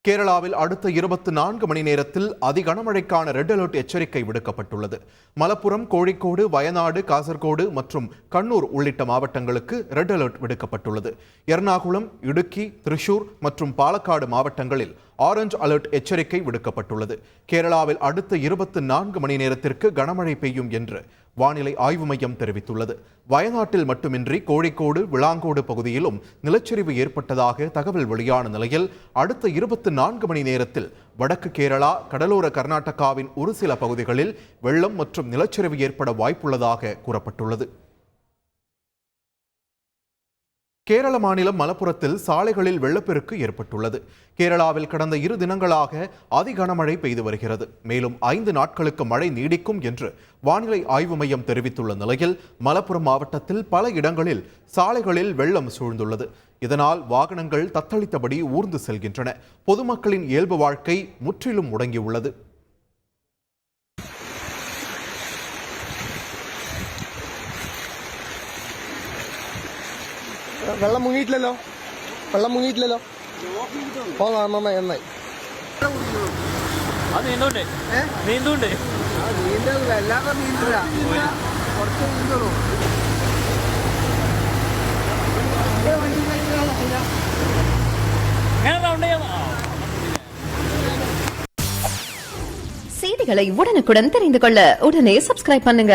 கேரளாவில் அடுத்த 24 மணி நேரத்தில் அதிகனமழைக்கான ரெட் அலர்ட் எச்சரிக்கை விடுக்கப்பட்டுள்ளது. மலப்புரம், கோழிக்கோடு, வயநாடு, காசர்கோடு மற்றும் கண்ணூர் உள்ளிட்ட மாவட்டங்களுக்கு ரெட் அலர்ட் விடுக்கப்பட்டுள்ளது. எர்ணாகுளம், இடுக்கி, திரிசூர் மற்றும் பாலக்காடு மாவட்டங்களில் ஆரஞ்சு அலர்ட் எச்சரிக்கை விடுக்கப்பட்டுள்ளது. கேரளாவில் அடுத்த 24 மணி நேரத்திற்கு கனமழை பெய்யும் என்று வானிலை ஆய்வு மையம் தெரிவித்துள்ளது. வயநாட்டில் மட்டுமின்றி கோழிக்கோடு, விளாங்கோடு பகுதியிலும் நிலச்சரிவு ஏற்பட்டதாக தகவல் வெளியான நிலையில் அடுத்த 24 மணி நேரத்தில் வடக்கு கேரளா, கடலோர கர்நாடகாவின் ஒரு சில பகுதிகளில் வெள்ளம் மற்றும் நிலச்சரிவு ஏற்பட வாய்ப்புள்ளதாக கூறப்பட்டுள்ளது. கேரள மாநிலம் மலப்புரத்தில் சாலைகளில் வெள்ளப்பெருக்கு ஏற்பட்டுள்ளது. கேரளாவில் கடந்த 2 தினங்களாக அதிகனமழை பெய்து வருகிறது. மேலும் 5 நாட்களுக்கு மழை நீடிக்கும் என்று வானிலை ஆய்வு மையம் தெரிவித்துள்ள நிலையில் மலப்புரம் மாவட்டத்தில் பல இடங்களில் சாலைகளில் வெள்ளம் சூழ்ந்துள்ளது. இதனால் வாகனங்கள் தத்தளித்தபடி ஊர்ந்து செல்கின்றன. பொதுமக்களின் இயல்பு வாழ்க்கை முற்றிலும் முடங்கியுள்ளது. വെള്ളം മുങ്ങിയിട്ടില്ലല്ലോ നന്നായി നീന്തൂണ്ട് വല്ലാതെ നീന്തില്ല കുറച്ച് നീന്തുള്ളൂ. செய்திகளை உடனுக்குடன் தெரிந்து கொள்ள உடனே சப்ஸ்கிரைப் பண்ணுங்க.